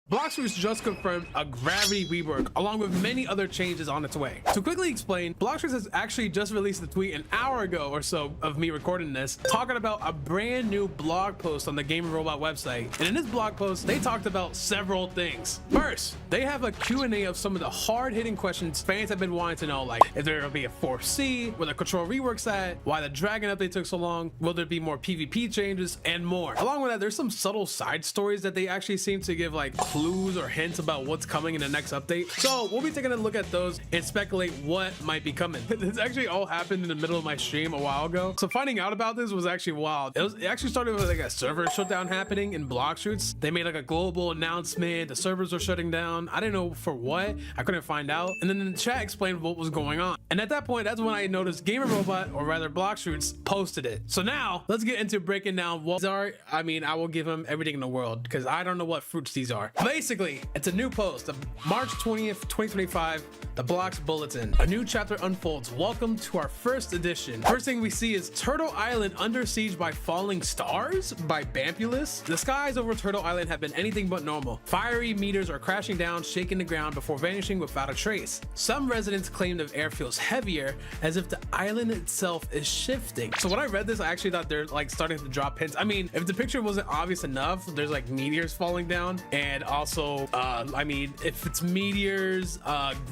Blox just confirmed a gravity rework along with many other changes on its way. To quickly explain, Blox has actually just released a tweet an hour ago or so of me recording this, talking about a brand new blog post on the Game & Robot website. And in this blog post, they talked about several things. First, they have a Q&A of some of the hard-hitting questions fans have been wanting to know, like if there will be a 4C, where the control reworks at, why the dragon update took so long, will there be more PvP changes, and more. Along with that, there's some subtle side stories that they actually seem to give like clues or hints about what's coming in the next update. So we'll be taking a look at those and speculate what might be coming. This actually all happened in the middle of my stream a while ago. So finding out about this was actually wild. It actually started with like a server shutdown happening in Blox. They made like a global announcement. The servers were shutting down. I didn't know for what. I couldn't find out. And then the chat explained what was going on. And at that point, that's when I noticed Game & Robot, or rather Blox, posted it. So now let's get into breaking down what these are. I mean, I will give them everything in the world because I don't know what fruits these are. Basically, it's a new post of March 20th, 2025, the Blox Bulletin. A new chapter unfolds. Welcome to our first edition. First thing we see is Turtle Island under siege by falling stars by Bampulus. The skies over Turtle Island have been anything but normal. Fiery meteors are crashing down, shaking the ground before vanishing without a trace. Some residents claim the air feels heavier, as if the island itself is shifting. So when I read this, I actually thought they're like starting to drop hints. I mean, if the picture wasn't obvious enough, there's like meteors falling down, and also I mean, if it's meteors,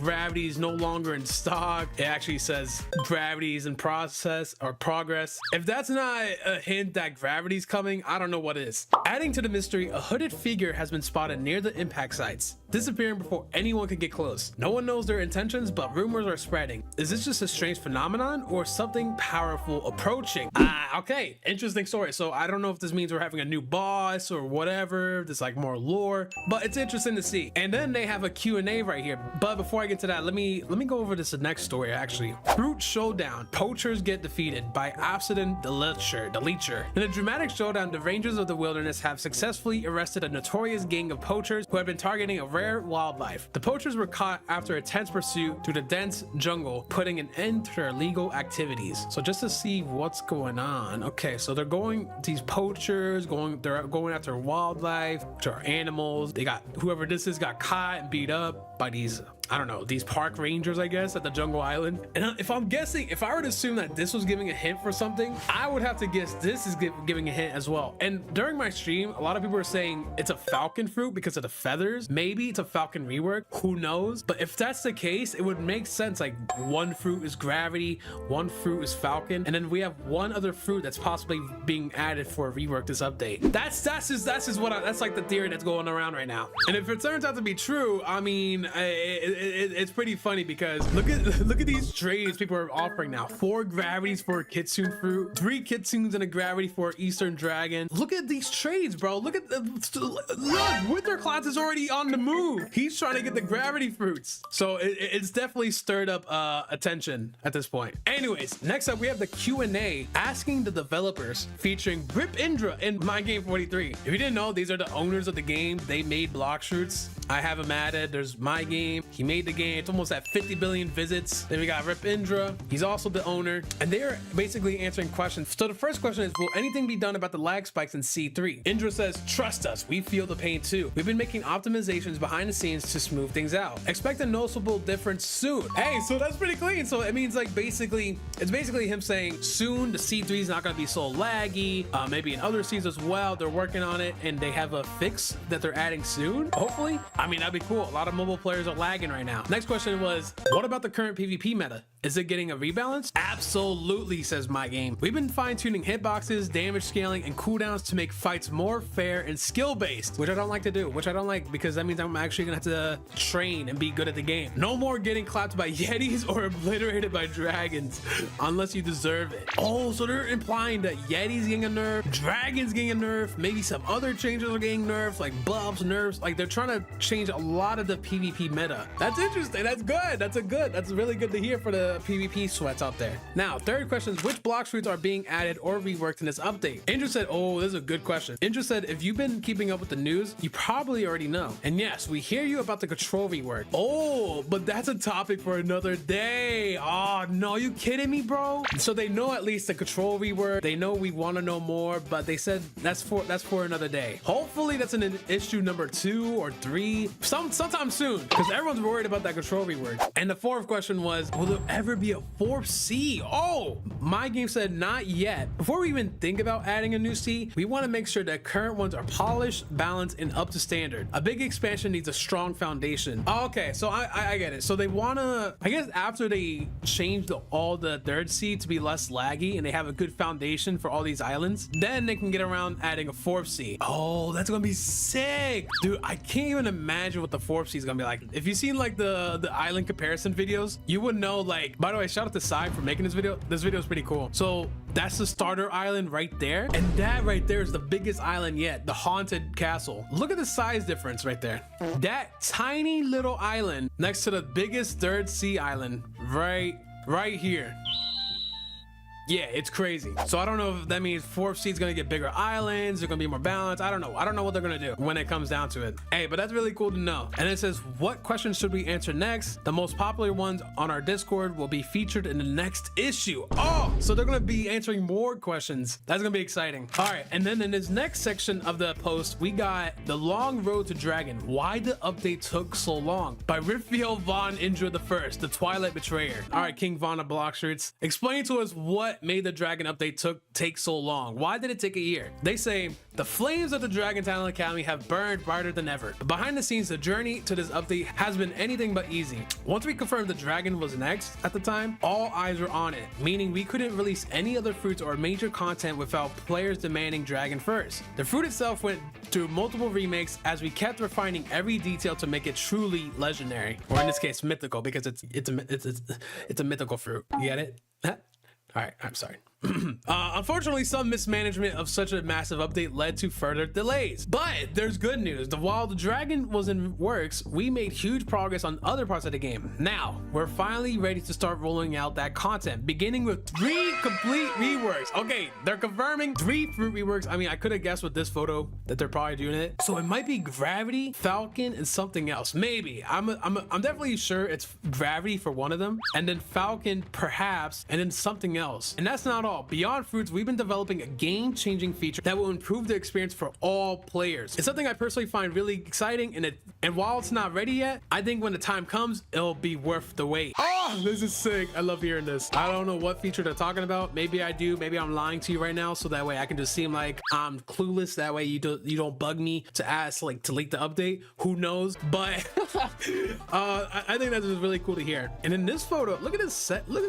gravity is no longer in stock. It actually says gravity is in process or progress. If that's not a hint that gravity's coming, I don't know what is. Adding to the mystery, a hooded figure has been spotted near the impact sites, disappearing before anyone can get close. No one knows their intentions, but rumors are spreading. Is this just a strange phenomenon or something powerful approaching? Okay, interesting story. So I don't know if this means we're having a new boss or whatever. There's like more lore, but it's interesting to see. And then they have a Q&A right here. But before I get to that, let me go over this next story actually. Fruit showdown. Poachers get defeated by Absidon the Leecher. In a dramatic showdown, the Rangers of the Wilderness have successfully arrested a notorious gang of poachers who had been targeting a rare wildlife. The poachers were caught after a tense pursuit through the dense jungle, putting an end to their illegal activities. So just to see what's going on. Okay, so they're going after wildlife, which are animals. They got whoever this is got caught and beat up by these, I don't know, these park rangers, I guess, at the jungle island. And if I'm guessing, if I were to assume that this was giving a hint for something, I would have to guess this is giving a hint as well. And during my stream, a lot of people are saying it's a falcon fruit because of the feathers. Maybe it's a falcon rework, who knows? But if that's the case, it would make sense. Like one fruit is gravity, one fruit is falcon, and then we have one other fruit that's possibly being added for a rework this update. That's like the theory that's going around right now. And if it turns out to be true, I mean, it's pretty funny because look at these trades people are offering now. 4 gravities for a kitsune fruit, 3 kitsunes and a gravity for Eastern Dragon. Look at these trades, bro. Look, Wintercloud is already on the move. He's trying to get the gravity fruits. So it's definitely stirred up attention at this point. Anyways, next up we have the Q&A asking the developers, featuring Rip Indra and My Game 43. If you didn't know, these are the owners of the game. They made Blox. I have them added. There's My Game. He made the game. It's almost at 50 billion visits. Then we got Rip Indra. He's also the owner, and they're basically answering questions. So the first question is, will anything be done about the lag spikes in C3? Indra says, trust us, we feel the pain too. We've been making optimizations behind the scenes to smooth things out. Expect a noticeable difference soon. Hey, so that's pretty clean. So it means like it's basically him saying soon the C3 is not going to be so laggy. Maybe in other Cs as well, they're working on it and they have a fix that they're adding soon, hopefully. I mean, that'd be cool. A lot of mobile players are lagging right now. Next question was, what about the current PvP meta? Is it getting a rebalance? Absolutely, says My Game. We've been fine-tuning hitboxes, damage scaling, and cooldowns to make fights more fair and skill-based, which I don't like to do, because that means I'm actually gonna have to train and be good at the game. No more getting clapped by yetis or obliterated by dragons, unless you deserve it. Oh, so they're implying that yetis getting a nerf, dragons getting a nerf, maybe some other changes are getting nerfs, like buffs, nerfs. Like they're trying to change a lot of the PvP meta. That's interesting. That's good. That's really good to hear for the the PvP sweats out there. Now, third question is, which Blox fruits are being added or reworked in this update? Andrew said, oh, this is a good question. Andrew said, if you've been keeping up with the news, you probably already know. And yes, we hear you about the control rework. Oh, but that's a topic for another day. Oh, no, you kidding me, bro? So they know at least the control rework. They know we want to know more, but they said that's for another day. Hopefully that's an issue number 2 or 3, sometime soon, because everyone's worried about that control rework. And the fourth question was, will there ever be a 4th sea? Oh, my game said not yet. Before we even think about adding a new sea, we want to make sure that current ones are polished, balanced, and up to standard. A big expansion needs a strong foundation. Okay, so I get it. So they want to, I guess after they change all the 3rd sea to be less laggy and they have a good foundation for all these islands, then they can get around adding a 4th sea. Oh, that's gonna be sick. Dude, I can't even imagine what the 4th sea is gonna be like. If you've seen like the island comparison videos, you would know. Like, by the way, shout out to Sai for making this video. This video is pretty cool. So that's the starter island right there, and that right there is the biggest island yet, the haunted castle. Look at the size difference right there. That tiny little island next to the biggest 3rd sea island right here. Yeah, it's crazy. So I don't know if that means 4th sea is gonna get bigger islands, they're gonna be more balanced. I don't know what they're gonna do when it comes down to it. Hey, but that's really cool to know. And it says, what questions should we answer next? The most popular ones on our Discord will be featured in the next issue. Oh, so they're gonna be answering more questions. That's gonna be exciting. All right, and then in this next section of the post, we got The Long Road to Dragon, Why the Update Took So Long by Raphael Von Indra I, the Twilight Betrayer. All right, King Von of Blox Shirts, explain to us what made the Dragon update take so long. Why did it take a year? They say, the flames of the Dragon Talent Academy have burned brighter than ever. But behind the scenes, the journey to this update has been anything but easy. Once we confirmed the dragon was next at the time, all eyes were on it, meaning we couldn't release any other fruits or major content without players demanding dragon first. The fruit itself went through multiple remakes as we kept refining every detail to make it truly legendary, or in this case mythical, because it's a mythical fruit. You get it? All right, I'm sorry. Unfortunately, some mismanagement of such a massive update led to further delays. But there's good news. While the dragon was in works, we made huge progress on other parts of the game. Now, we're finally ready to start rolling out that content, beginning with 3 complete reworks. Okay, they're confirming 3 fruit reworks. I mean, I could have guessed with this photo that they're probably doing it. So it might be Gravity, Falcon, and something else. Maybe. I'm definitely sure it's Gravity for one of them, and then Falcon perhaps, and then something else. And that's not all. Beyond fruits, we've been developing a game-changing feature that will improve the experience for all players. It's something I personally find really exciting, and while it's not ready yet, I think when the time comes, it'll be worth the wait. Oh, this is sick. I love hearing this. I don't know what feature they're talking about. Maybe I do. Maybe I'm lying to you right now, so that way I can just seem like I'm clueless. That way you don't bug me to ask, like, to leak the update. Who knows? But I think that's just really cool to hear. And in this photo, look at this set. Look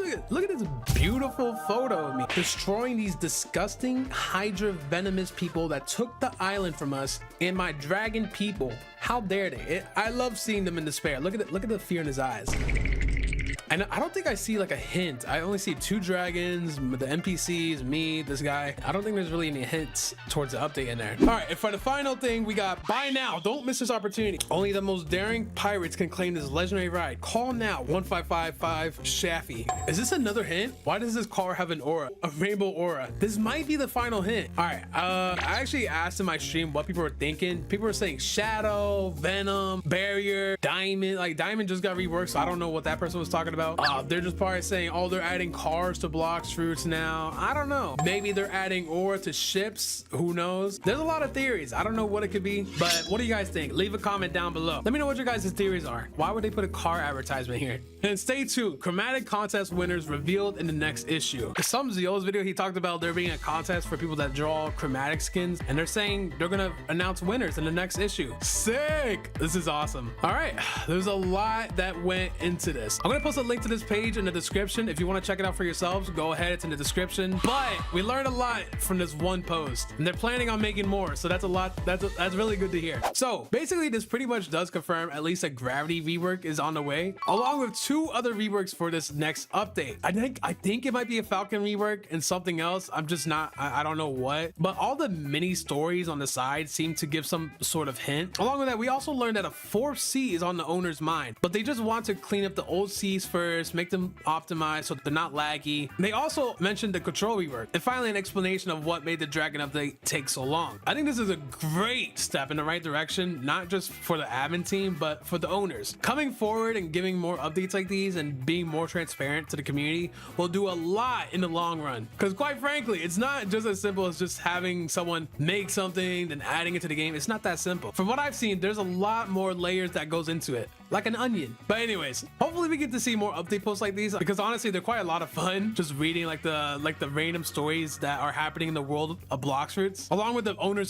at this beautiful photo of me destroying these disgusting Hydra venomous people that took the island from us and my dragon people. How dare they? I love seeing them in despair. Look at the fear in his eyes. And I don't think I see like a hint. I only see 2 dragons, the NPCs, me, this guy. I don't think there's really any hints towards the update in there. All right, and for the final thing, we got buy now. Don't miss this opportunity. Only the most daring pirates can claim this legendary ride. Call now, 1555 Shaffy. Is this another hint? Why does this car have an aura, a rainbow aura? This might be the final hint. All right, I actually asked in my stream what people were thinking. People were saying Shadow, Venom, Barrier, Diamond. Like Diamond just got reworked, so I don't know what that person was talking about. They're just probably saying, oh, they're adding cars to Blox fruits now. I don't know. Maybe they're adding ore to ships. Who knows? There's a lot of theories. I don't know what it could be, but what do you guys think? Leave a comment down below. Let me know what your guys' theories are. Why would they put a car advertisement here? And stay tuned. Chromatic contest winners revealed in the next issue. In some Zio's video, he talked about there being a contest for people that draw chromatic skins, and they're saying they're gonna announce winners in the next issue. Sick! This is awesome. All right, there's a lot that went into this. I'm gonna post a link to this page in the description. If you want to check it out for yourselves, go ahead, it's in the description. But we learned a lot from this one post, and they're planning on making more, so that's a lot. That's really good to hear. So basically, this pretty much does confirm at least a Gravity rework is on the way, along with 2 other reworks for this next update. I think it might be a Falcon rework and something else. I'm just not, I don't know what, but all the mini stories on the side seem to give some sort of hint. Along with that, we also learned that a 4th sea is on the owner's mind, but they just want to clean up the old seas first, make them optimized so they're not laggy. They also mentioned the control rework, and finally an explanation of what made the Dragon update take so long. I think this is a great step in the right direction, not just for the admin team, but for the owners. Coming forward and giving more updates like these and being more transparent to the community will do a lot in the long run. Because quite frankly, it's not just as simple as just having someone make something and adding it to the game. It's not that simple. From what I've seen, there's a lot more layers that goes into it, like an onion. But anyways, hopefully we get to see more update posts like these, because honestly they're quite a lot of fun, just reading like the random stories that are happening in the world of Blox fruits, along with the owners